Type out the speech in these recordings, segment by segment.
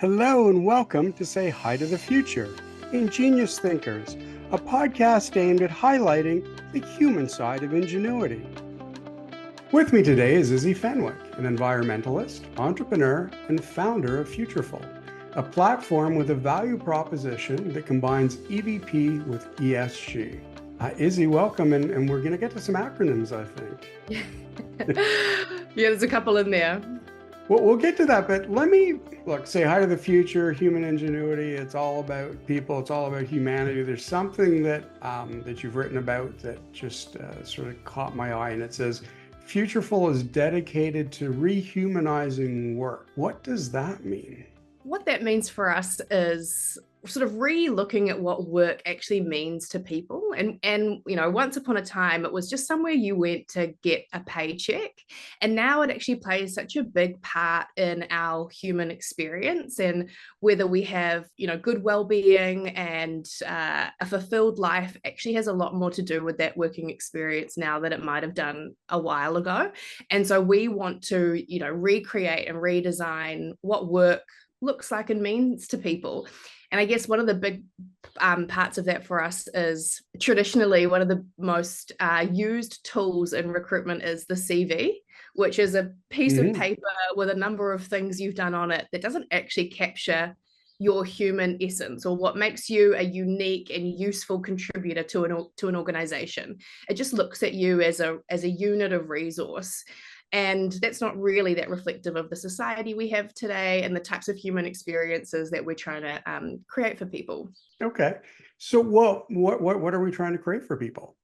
Hello and welcome to Say Hi to the Future, Ingenious Thinkers, a podcast aimed at highlighting the human side of ingenuity. With me today is Izzy Fenwick, an environmentalist, entrepreneur, and founder of Futureful, a platform with a value proposition that combines EVP with ESG. Izzy, welcome, and we're going to get to some acronyms, I think. Yeah, there's a couple in there. Well, we'll get to that, but let me say hi to the future, human ingenuity. It's all about people. It's all about humanity. There's something that you've written about that just sort of caught my eye, and it says, Futureful is dedicated to rehumanizing work. What does that mean? What that means for us is sort of re-looking at what work actually means to people. And once upon a time, it was just somewhere you went to get a paycheck. And now it actually plays such a big part in our human experience, and whether we have, good well-being and a fulfilled life actually has a lot more to do with that working experience now than it might have done a while ago. And so we want to, recreate and redesign what work looks like and means to people. And I guess one of the big parts of that for us is traditionally one of the most used tools in recruitment is the CV, which is a piece of paper with a number of things you've done on it that doesn't actually capture your human essence or what makes you a unique and useful contributor to an organization. It just looks at you as a unit of resource. And that's not really that reflective of the society we have today and the types of human experiences that we're trying to create for people. Okay. So what are we trying to create for people?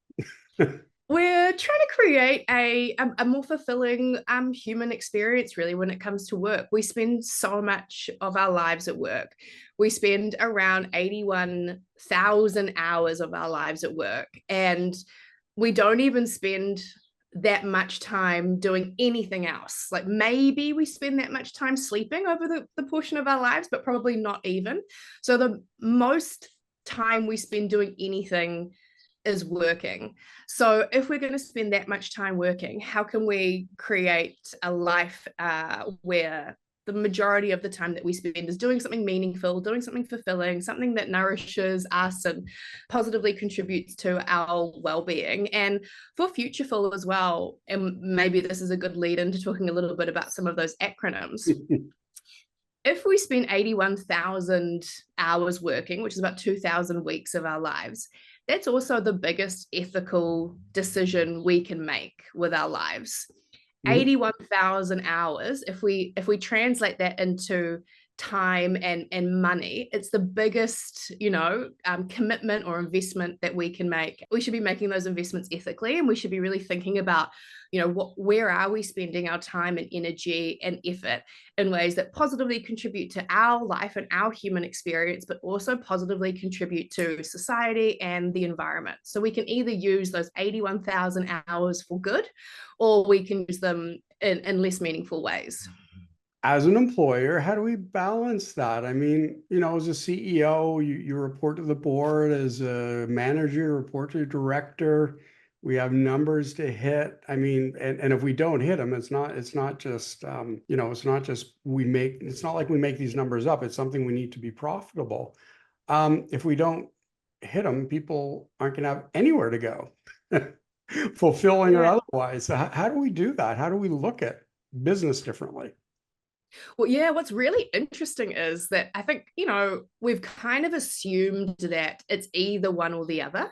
We're trying to create a more fulfilling human experience, really, when it comes to work. We spend so much of our lives at work. We spend around 81,000 hours of our lives at work. And we don't even spend that much time doing anything else. Like maybe we spend that much time sleeping over the portion of our lives, but probably not even. So the most time we spend doing anything is working. So if we're going to spend that much time working, how can we create a life where the majority of the time that we spend is doing something meaningful, doing something fulfilling, something that nourishes us and positively contributes to our well-being? And for Futureful as well, and maybe this is a good lead into talking a little bit about some of those acronyms. If we spend 81,000 hours working, which is about 2,000 weeks of our lives, that's also the biggest ethical decision we can make with our lives. 81,000 hours, if we translate that into time and money, it's the biggest commitment or investment that we can make. We should be making those investments ethically, and we should be really thinking about where are we spending our time and energy and effort in ways that positively contribute to our life and our human experience, but also positively contribute to society and the environment. So we can either use those 81,000 hours for good, or we can use them in less meaningful ways. As an employer, how do we balance that? I mean, as a CEO, you report to the board. As a manager, you report to the director. We have numbers to hit. I mean, and if we don't hit them, it's not just it's not like we make these numbers up. It's something we need to be profitable. If we don't hit them, people aren't going to have anywhere to go, fulfilling or otherwise. So how do we do that? How do we look at business differently? Well, yeah, what's really interesting is that I think, we've kind of assumed that it's either one or the other.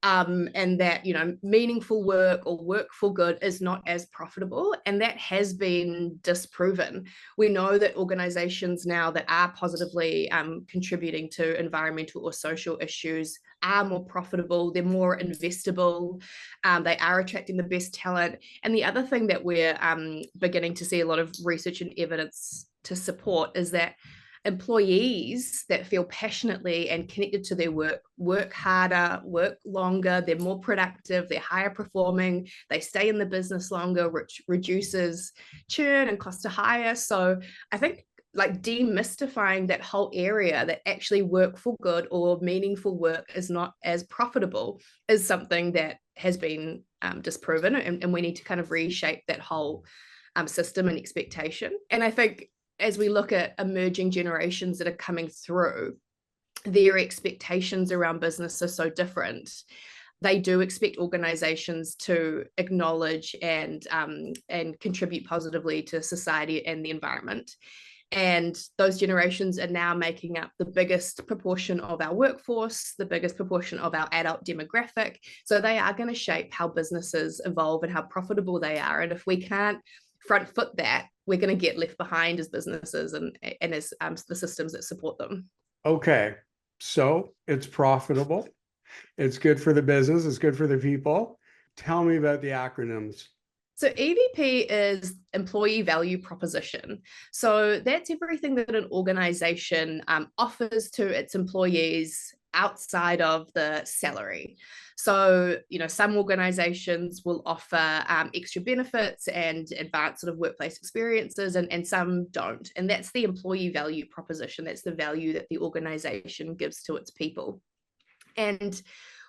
And that, meaningful work or work for good is not as profitable. And that has been disproven. We know that organizations now that are positively contributing to environmental or social issues are more profitable, they're more investable, they are attracting the best talent. And the other thing that we're beginning to see a lot of research and evidence to support is that employees that feel passionately and connected to their work harder, work longer, they're more productive, they're higher performing, they stay in the business longer, which reduces churn and cost to hire. So I think like demystifying that whole area that actually work for good or meaningful work is not as profitable is something that has been disproven, and we need to kind of reshape that whole system and expectation. And I think as we look at emerging generations that are coming through, their expectations around business are so different. They do expect organizations to acknowledge and contribute positively to society and the environment. And those generations are now making up the biggest proportion of our workforce, the biggest proportion of our adult demographic. So they are going to shape how businesses evolve and how profitable they are. And if we can't front foot that, we're going to get left behind as businesses and as the systems that support them. Okay, so it's profitable. It's good for the business. It's good for the people. Tell me about the acronyms. So EVP is employee value proposition. So that's everything that an organization offers to its employees outside of the salary. So, some organizations will offer extra benefits and advanced sort of workplace experiences, and some don't. And that's the employee value proposition. That's the value that the organization gives to its people. And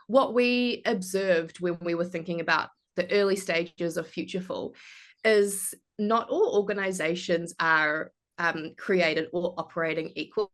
what we observed when we were thinking about the early stages of Futureful is not all organizations are created or operating equal.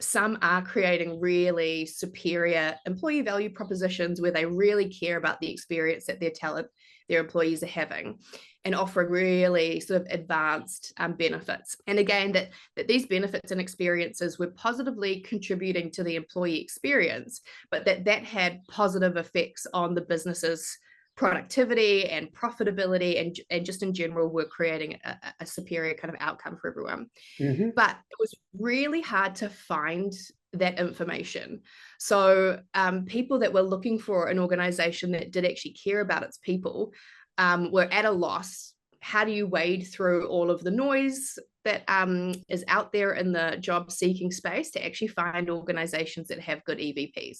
Some are creating really superior employee value propositions where they really care about the experience that their employees are having, and offering really sort of advanced benefits. And again, that these benefits and experiences were positively contributing to the employee experience, but that had positive effects on the business's productivity and profitability, and just in general, we're creating a superior kind of outcome for everyone. Mm-hmm. But it was really hard to find that information. So people that were looking for an organization that did actually care about its people were at a loss. How do you wade through all of the noise that is out there in the job seeking space to actually find organizations that have good EVPs?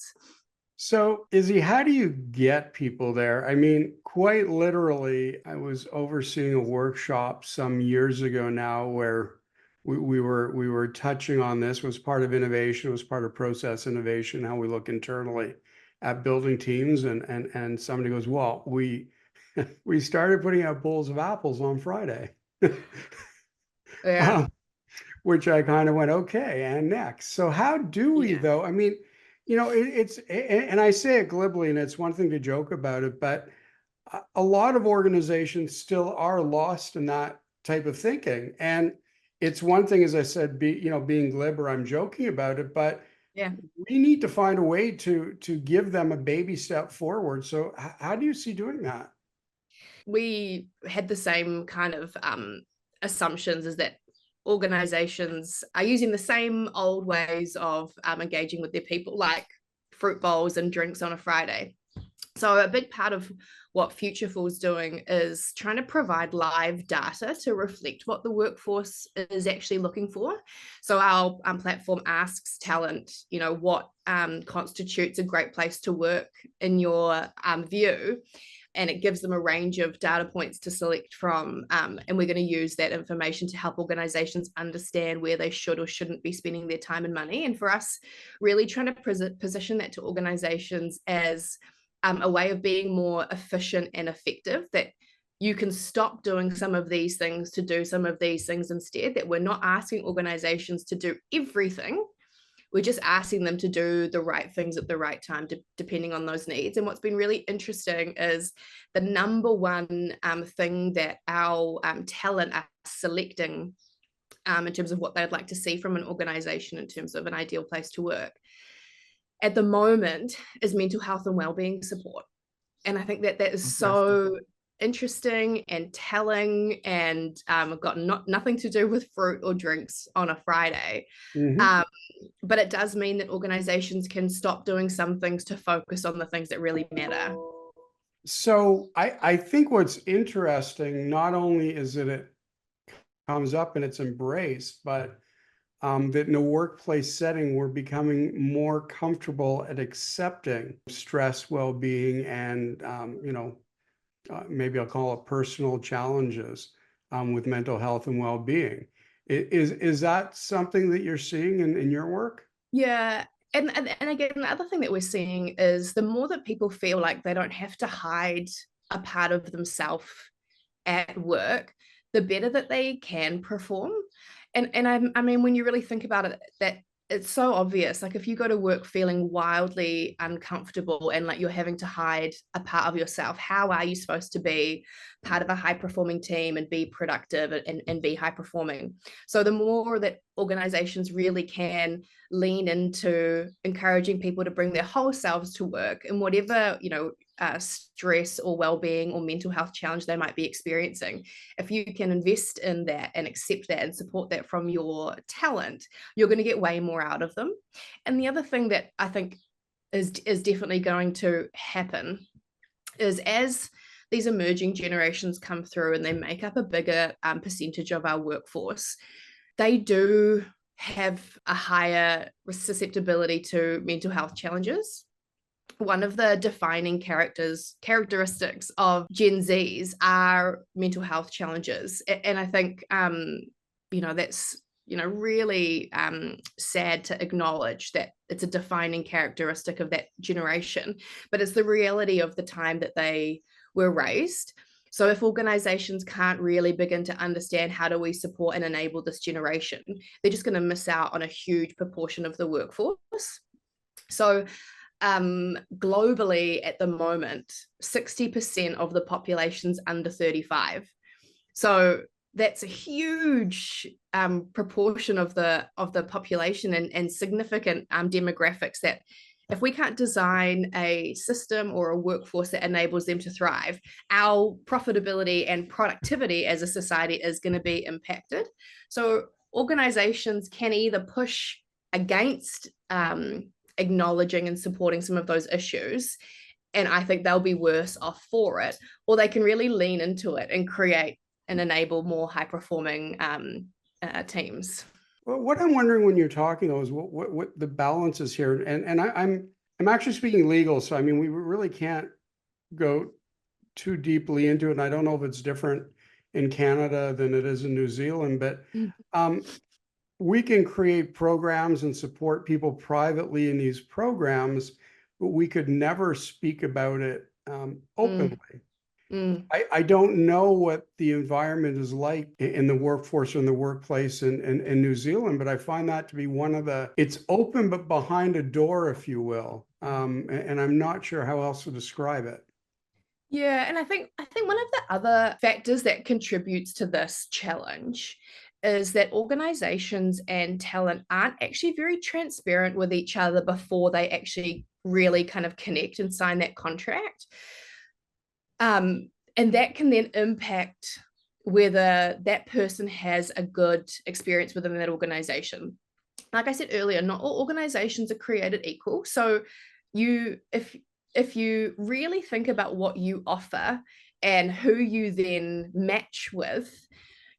So, Izzy, how do you get people there? I mean, quite literally, I was overseeing a workshop some years ago now where we were touching on this. It was part of innovation, it was part of process innovation, how we look internally at building teams, and somebody goes, "Well, we started putting out bowls of apples on Friday." Yeah. Which I kind of went, okay, and next. So how do we, though? I mean, and I say it glibly, and it's one thing to joke about it, but a lot of organizations still are lost in that type of thinking. And it's one thing, as I said, being glib, or I'm joking about it, but Yeah. we need to find a way to give them a baby step forward. So how do you see doing that? We had the same kind of assumptions, is that organizations are using the same old ways of engaging with their people, like fruit bowls and drinks on a Friday. So a big part of what Futureful is doing is trying to provide live data to reflect what the workforce is actually looking for. So our platform asks talent, what constitutes a great place to work in your view, and it gives them a range of data points to select from. And we're going to use that information to help organizations understand where they should or shouldn't be spending their time and money. And for us, really trying to position that to organizations as a way of being more efficient and effective, that you can stop doing some of these things to do some of these things instead, that we're not asking organizations to do everything. We're just asking them to do the right things at the right time, depending on those needs. And what's been really interesting is the number one thing that our talent are selecting in terms of what they'd like to see from an organization in terms of an ideal place to work at the moment is mental health and wellbeing support. And I think that is so interesting and telling, and got nothing to do with fruit or drinks on a Friday. Mm-hmm. But it does mean that organizations can stop doing some things to focus on the things that really matter. So I think what's interesting, not only is that it comes up and it's embraced, but that in a workplace setting, we're becoming more comfortable at accepting stress, well-being, and maybe I'll call it personal challenges with mental health and well-being. Is that something that you're seeing in your work? Yeah. And again, the other thing that we're seeing is the more that people feel like they don't have to hide a part of themselves at work, the better that they can perform. I mean, when you really think about it, that it's so obvious. Like if you go to work feeling wildly uncomfortable and like you're having to hide a part of yourself, how are you supposed to be part of a high performing team and be productive and be high performing? So the more that organizations really can lean into encouraging people to bring their whole selves to work and whatever, stress or well-being or mental health challenge they might be experiencing, if you can invest in that and accept that and support that from your talent, you're going to get way more out of them. And the other thing that I think is definitely going to happen is as these emerging generations come through and they make up a bigger percentage of our workforce, they do have a higher susceptibility to mental health challenges. One of the defining characteristics of Gen Zs are mental health challenges. And I think, that's, really sad to acknowledge that it's a defining characteristic of that generation, but it's the reality of the time that they were raised. So if organizations can't really begin to understand how do we support and enable this generation, they're just going to miss out on a huge proportion of the workforce. So globally at the moment, 60% of the population's under 35. So that's a huge proportion of the population and significant demographics that if we can't design a system or a workforce that enables them to thrive, our profitability and productivity as a society is going to be impacted. So organizations can either push against acknowledging and supporting some of those issues, and I think they'll be worse off for it, or they can really lean into it and create and enable more high performing teams. Well, what I'm wondering when you're talking though is what the balance is here, and I'm actually speaking legal, so I mean we really can't go too deeply into it. And I don't know if it's different in Canada than it is in New Zealand, but we can create programs and support people privately in these programs, but we could never speak about it openly. I don't know what the environment is like in the workforce or in the workplace in New Zealand, but I find that to be one of it's open, but behind a door, if you will. And I'm not sure how else to describe it. Yeah, and I think one of the other factors that contributes to this challenge is that organizations and talent aren't actually very transparent with each other before they actually really kind of connect and sign that contract. And that can then impact whether that person has a good experience within that organization. Like I said earlier, not all organizations are created equal. So if you really think about what you offer and who you then match with,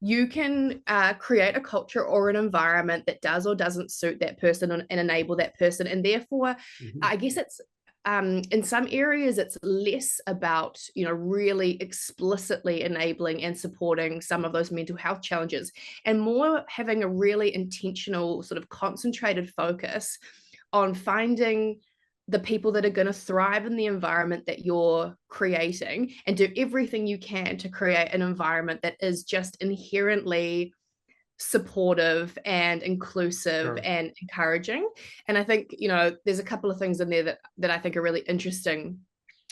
you can create a culture or an environment that does or doesn't suit that person and enable that person. And therefore, I guess it's in some areas, it's less about, really explicitly enabling and supporting some of those mental health challenges and more having a really intentional sort of concentrated focus on finding the people that are going to thrive in the environment that you're creating and do everything you can to create an environment that is just inherently supportive and inclusive and encouraging. And I think, there's a couple of things in there that I think are really interesting,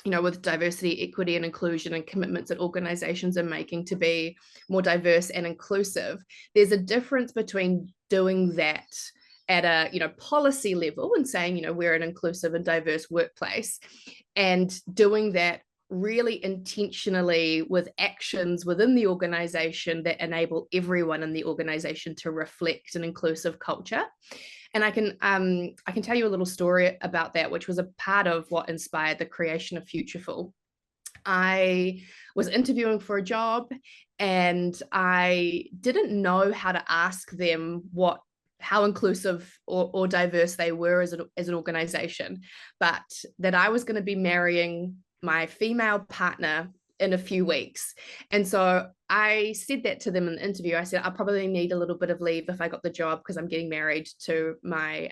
with diversity, equity, and inclusion and commitments that organizations are making to be more diverse and inclusive. There's a difference between doing that at a policy level and saying we're an inclusive and diverse workplace, and doing that really intentionally with actions within the organization that enable everyone in the organization to reflect an inclusive culture. And I can tell you a little story about that, which was a part of what inspired the creation of Futureful. I was interviewing for a job and I didn't know how to ask them how inclusive or diverse they were as an organization, but that I was going to be marrying my female partner in a few weeks. And so I said that to them in the interview. I said, I'll probably need a little bit of leave if I got the job because I'm getting married to my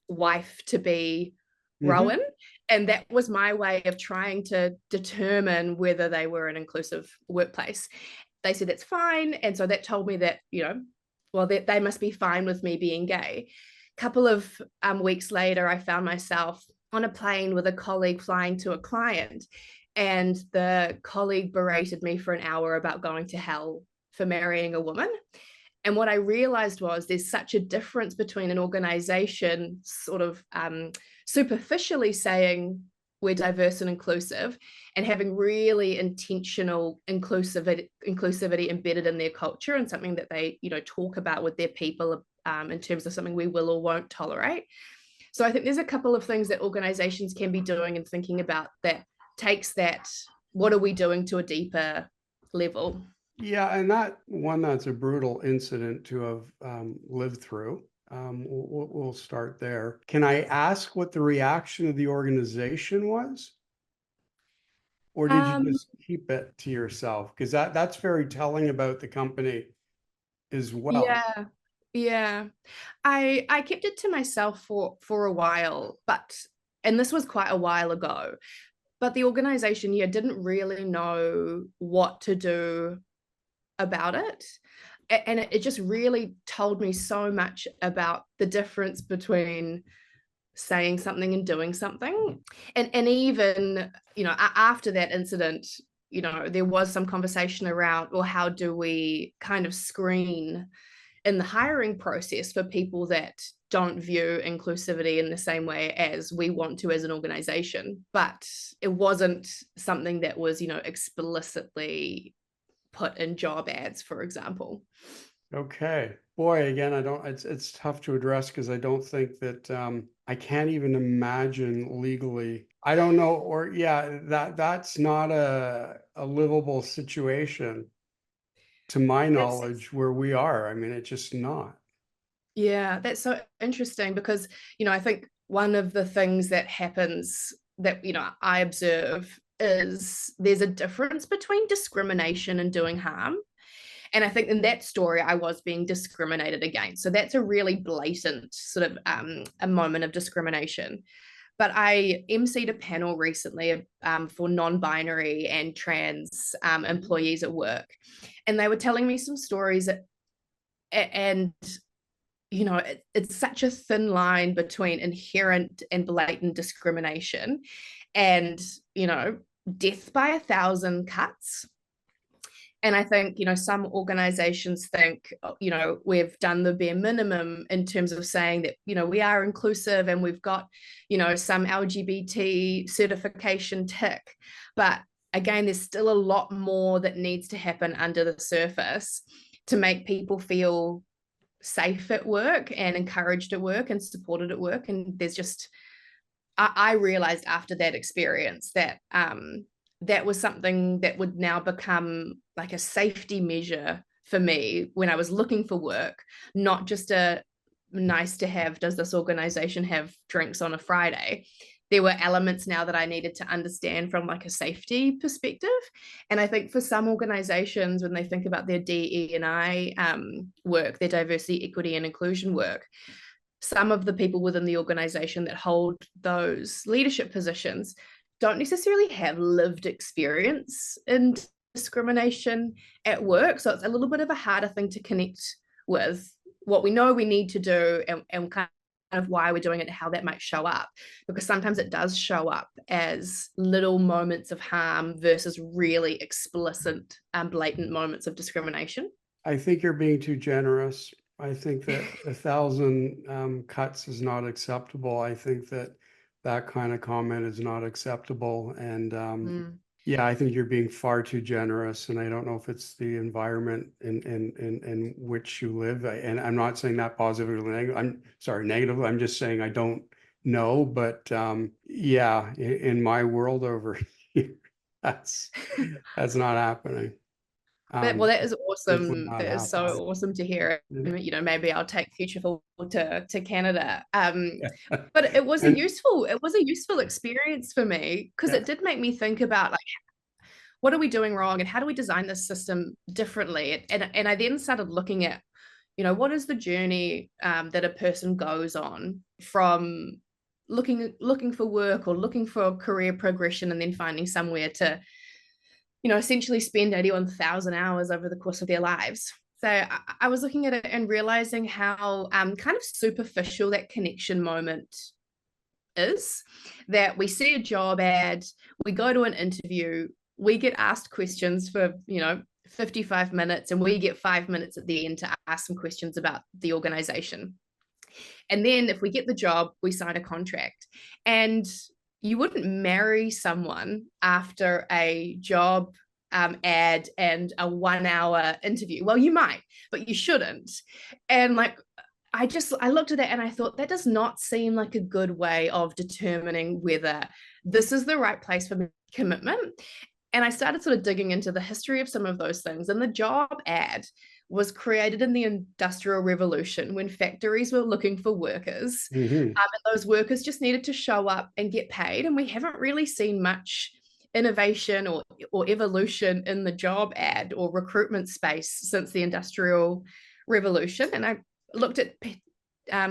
wife to be Rowan. And that was my way of trying to determine whether they were an inclusive workplace. They said, that's fine. And so that told me that, well, they must be fine with me being gay. A couple of weeks later, I found myself on a plane with a colleague flying to a client, and the colleague berated me for an hour about going to hell for marrying a woman. And what I realized was there's such a difference between an organization sort of superficially saying we're diverse and inclusive, and having really intentional inclusivity embedded in their culture, and something that they, talk about with their people in terms of something we will or won't tolerate. So I think there's a couple of things that organizations can be doing and thinking about that takes that, what are we doing, to a deeper level. Yeah, and that's a brutal incident to have lived through. We'll start there. Can I ask what the reaction of the organization was? Or did you just keep it to yourself? Because that's very telling about the company as well. Yeah, yeah. I kept it to myself for a while, and this was quite a while ago, but the organization, didn't really know what to do about it. And it just really told me so much about the difference between saying something and doing something. And even, after that incident, there was some conversation around, well, how do we kind of screen in the hiring process for people that don't view inclusivity in the same way as we want to as an organization. But it wasn't something that was, explicitly put in job ads, for example. Okay. Boy, again, it's tough to address because I don't think that I can't even imagine legally. I don't know, or yeah, that's not a livable situation to my knowledge where we are. I mean, it's just not. Yeah, that's so interesting because, I think one of the things that happens that, I observe is there's a difference between discrimination and doing harm. And I think in that story, I was being discriminated against. So that's a really blatant sort of a moment of discrimination. But I emceed a panel recently for non-binary and trans employees at work. And they were telling me some stories and it's such a thin line between inherent and blatant discrimination and, death by 1,000 cuts. And I think, some organizations think, we've done the bare minimum in terms of saying that, we are inclusive and we've got, some LGBT certification tick. But again, there's still a lot more that needs to happen under the surface to make people feel safe at work and encouraged at work and supported at work. And there's just, I realized after that experience that that was something that would now become like a safety measure for me when I was looking for work, not just a nice to have, does this organization have drinks on a Friday? There were elements now that I needed to understand from like a safety perspective. And I think for some organizations, when they think about their DE&I work, their diversity, equity, and inclusion work, some of the people within the organization that hold those leadership positions don't necessarily have lived experience in discrimination at work. So it's a little bit of a harder thing to connect with what we know we need to do and kind of why we're doing it, how that might show up. Because sometimes it does show up as little moments of harm versus really explicit and blatant moments of discrimination. I think you're being too generous. I think that 1,000 cuts is not acceptable. I think that kind of comment is not acceptable. And yeah, I think you're being far too generous. And I don't know if it's the environment in which you live. And I'm not saying that positively or negative. I'm sorry, negatively. I'm just saying I don't know. But yeah, in my world over here, that's not happening. Well, that is awesome. That is so Happening. awesome to hear. Maybe I'll take Futureful to Canada. Yeah. But it was And, a useful experience for me because it did make me think about like, what are we doing wrong and how do we design this system differently? And I then started looking at, what is the journey that a person goes on from looking for work or looking for career progression and then finding somewhere to essentially spend 81,000 hours over the course of their lives. So I was looking at it and realizing how kind of superficial that connection moment is, that we see a job ad, we go to an interview, we get asked questions for 55 minutes, and we get 5 minutes at the end to ask some questions about the organization. And then if we get the job, we sign a contract. And you wouldn't marry someone after a job ad and a 1 hour interview. Well, you might, but you shouldn't. And like, I looked at that and I thought that does not seem like a good way of determining whether this is the right place for commitment. And I started sort of digging into the history of some of those things. And the job ad was created in the Industrial Revolution when factories were looking for workers. Mm-hmm. And those workers just needed to show up and get paid. And we haven't really seen much innovation or evolution in the job ad or recruitment space since the Industrial Revolution. And I looked at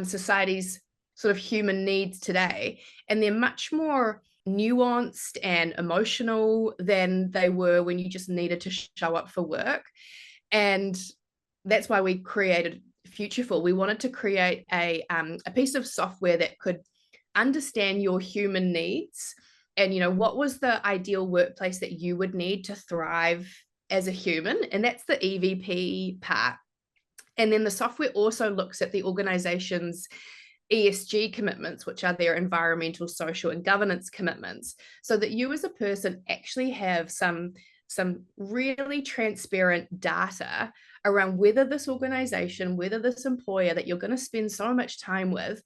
society's sort of human needs today, and they're much more nuanced and emotional than they were when you just needed to show up for work. And that's why we created Futureful. We wanted to create a piece of software that could understand your human needs, and what was the ideal workplace that you would need to thrive as a human. And that's the EVP part. And then the software also looks at the organization's ESG commitments, which are their environmental, social, and governance commitments, so that you as a person actually have some really transparent data around whether this organization, whether this employer that you're going to spend so much time with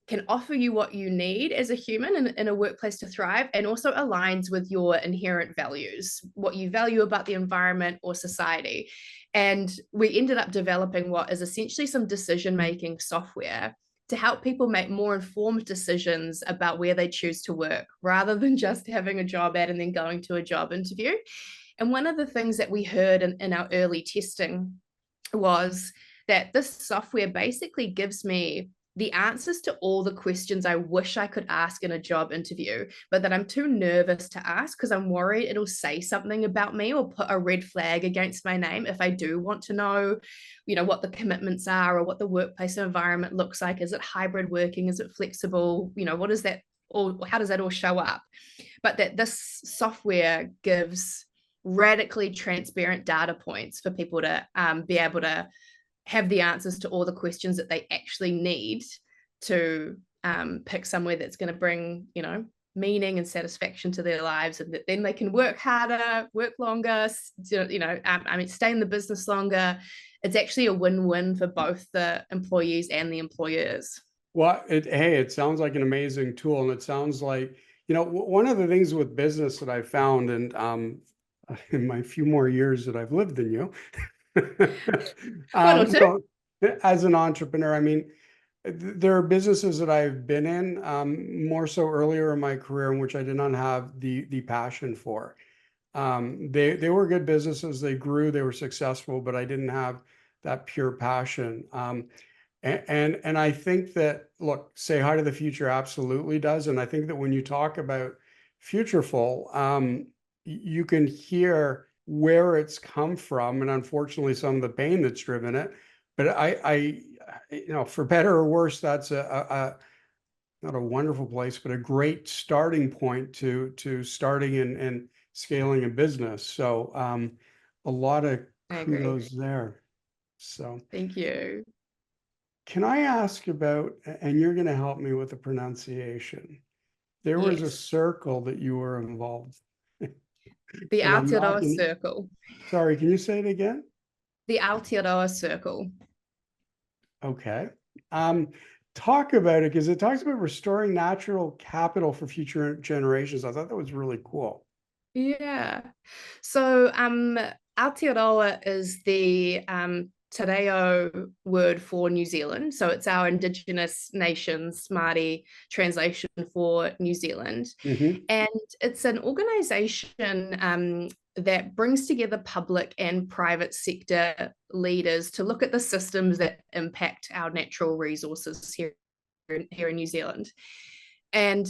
can offer you what you need as a human in a workplace to thrive, and also aligns with your inherent values, what you value about the environment or society. And we ended up developing what is essentially some decision-making software to help people make more informed decisions about where they choose to work, rather than just having a job ad and then going to a job interview. And one of the things that we heard in our early testing was that this software basically gives me the answers to all the questions I wish I could ask in a job interview, but that I'm too nervous to ask because I'm worried it'll say something about me or put a red flag against my name if I do want to know, what the commitments are or what the workplace environment looks like. Is it hybrid working? Is it flexible? What is that? Or how does that all show up? But that this software gives radically transparent data points for people to be able to have the answers to all the questions that they actually need to pick somewhere that's going to bring, meaning and satisfaction to their lives, and that then they can work harder, work longer, stay in the business longer. It's actually a win-win for both the employees and the employers. Well, it sounds like an amazing tool, and it sounds like, one of the things with business that I found, and in my few more years that I've lived in you, as an entrepreneur, I mean, there are businesses that I've been in, more so earlier in my career, in which I did not have the passion for. They were good businesses, they grew, they were successful, but I didn't have that pure passion. And I think that, look, Say Hi to the Future absolutely does. And I think that when you talk about Futureful, you can hear where it's come from, and unfortunately some of the pain that's driven it. But I for better or worse, that's a not a wonderful place, but a great starting point to starting and scaling a business. So a lot of kudos there. So thank you. Can I ask about, and you're going to help me with the pronunciation. There was a circle that you were involved in. The Aotearoa Circle. Sorry, can you say it again? The Aotearoa Circle. Okay. Talk about it, because it talks about restoring natural capital for future generations. I thought that was really cool. Yeah. So Aotearoa is the te reo word for New Zealand. So it's our Indigenous nations Māori translation for New Zealand. Mm-hmm. And it's an organization that brings together public and private sector leaders to look at the systems that impact our natural resources here in New Zealand. And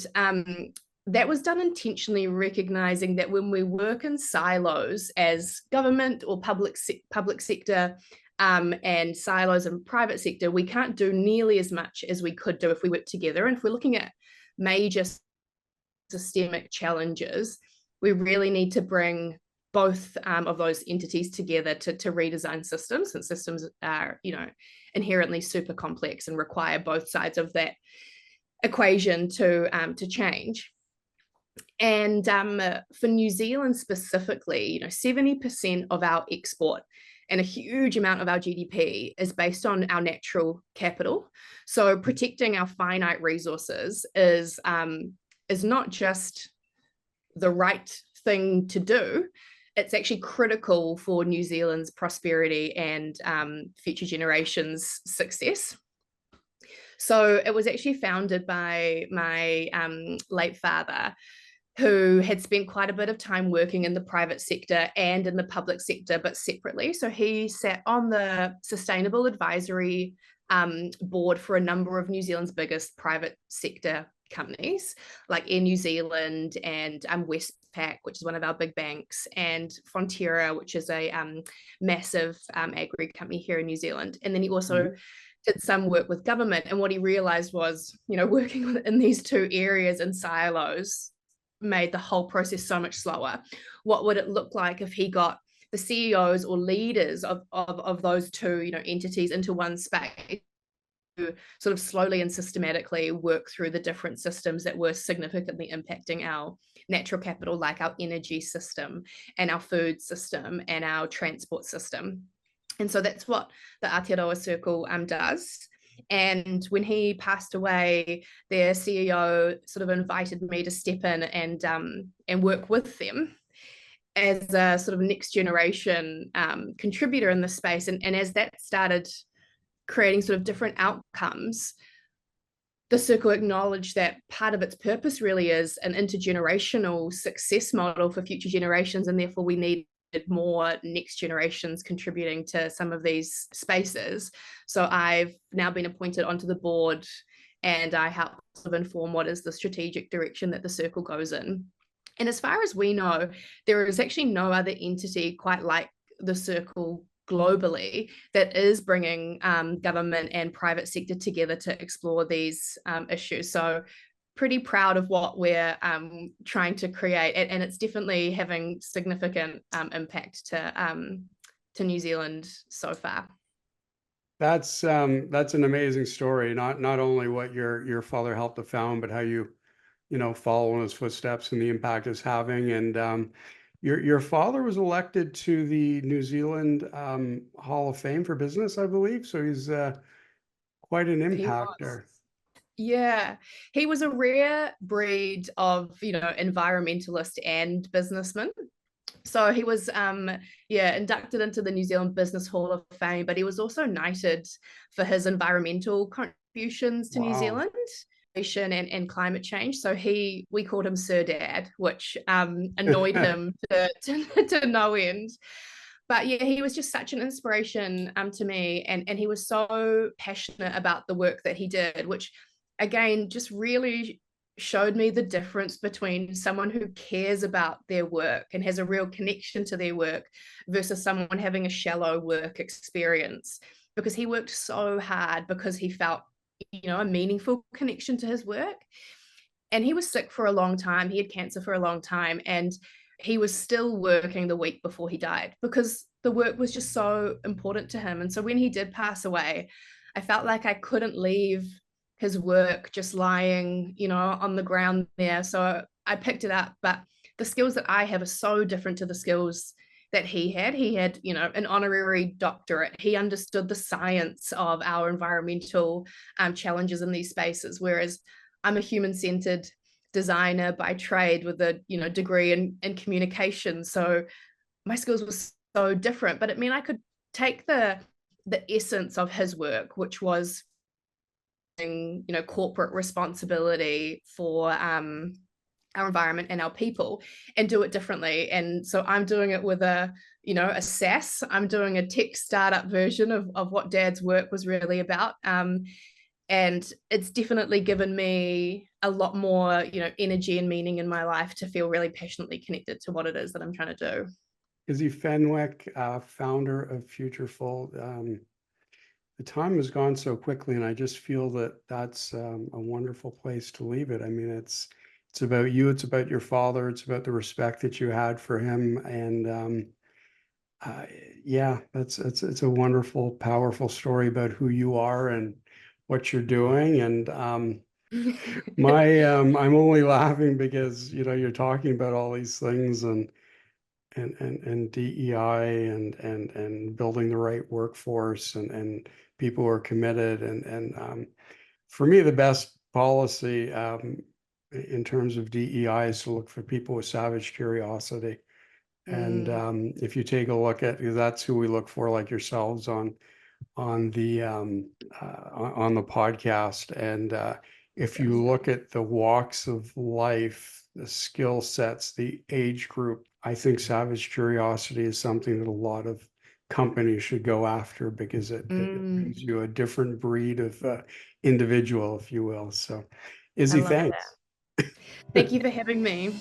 that was done intentionally, recognizing that when we work in silos as government or public sector and silos in private sector, we can't do nearly as much as we could do if we worked together. And if we're looking at major systemic challenges, we really need to bring both of those entities together to redesign systems, and systems are, inherently super complex and require both sides of that equation to change. And for New Zealand specifically, 70% of our export and a huge amount of our GDP is based on our natural capital. So protecting our finite resources is not just the right thing to do. It's actually critical for New Zealand's prosperity and future generations' success. So it was actually founded by my late father, who had spent quite a bit of time working in the private sector and in the public sector, but separately. So he sat on the Sustainable Advisory board for a number of New Zealand's biggest private sector companies, like Air New Zealand and Westpac, which is one of our big banks, and Fonterra, which is a massive agri company here in New Zealand. And then he also did some work with government. And what he realized was, working in these two areas in silos made the whole process so much slower. What would it look like if he got the CEOs or leaders of those two, entities into one space, to sort of slowly and systematically work through the different systems that were significantly impacting our natural capital, like our energy system and our food system and our transport system. And so that's what the Aotearoa Circle does. And when he passed away, their CEO sort of invited me to step in and work with them as a sort of next generation contributor in this space. And as that started creating sort of different outcomes, the circle acknowledged that part of its purpose really is an intergenerational success model for future generations, and therefore we need more next generations contributing to some of these spaces. So I've now been appointed onto the board, and I help sort of inform what is the strategic direction that the circle goes in. And as far as we know, there is actually no other entity quite like the circle globally that is bringing government and private sector together to explore these issues. So pretty proud of what we're trying to create, and it's definitely having significant impact to New Zealand so far. That's an amazing story. Not only what your father helped to found, but how you follow in his footsteps and the impact it's having. And your father was elected to the New Zealand Hall of Fame for business, I believe. So he's quite an impactor. Yeah, he was a rare breed of, environmentalist and businessman. So he was, inducted into the New Zealand Business Hall of Fame, but he was also knighted for his environmental contributions to New Zealand and climate change. So we called him Sir Dad, which annoyed him to no end. But yeah, he was just such an inspiration to me, and he was so passionate about the work that he did, which again just really showed me the difference between someone who cares about their work and has a real connection to their work versus someone having a shallow work experience, because he worked so hard because he felt, a meaningful connection to his work. And he was sick for a long time. He had cancer for a long time, and he was still working the week before he died because the work was just so important to him. And so when he did pass away, I felt like I couldn't leave his work just lying, on the ground there. So I picked it up, but the skills that I have are so different to the skills that he had. He had, an honorary doctorate. He understood the science of our environmental challenges in these spaces, whereas I'm a human-centered designer by trade with a, degree in communication. So my skills were so different, but it meant I could take the essence of his work, which was corporate responsibility for our environment and our people, and do it differently. And so I'm doing it with a SaaS. I'm doing a tech startup version of what Dad's work was really about. And it's definitely given me a lot more, energy and meaning in my life to feel really passionately connected to what it is that I'm trying to do. Izzy Fenwick, founder of Futureful. The time has gone so quickly, and I just feel that that's a wonderful place to leave it. I mean, it's about you, it's about your father, it's about the respect that you had for him, and uh, yeah, it's a wonderful, powerful story about who you are and what you're doing. And I'm only laughing because you're talking about all these things and DEI and building the right workforce and people who are committed and for me the best policy in terms of DEI is to look for people with savage curiosity. And Mm, if you take a look at, that's who we look for, like yourselves on the on the podcast. And if yeah. you look at the walks of life, the skill sets, the age group, I think savage curiosity is something that a lot of companies should go after because it Mm, brings you a different breed of individual, if you will. So, I Izzy, love thanks. that. Thank you for having me.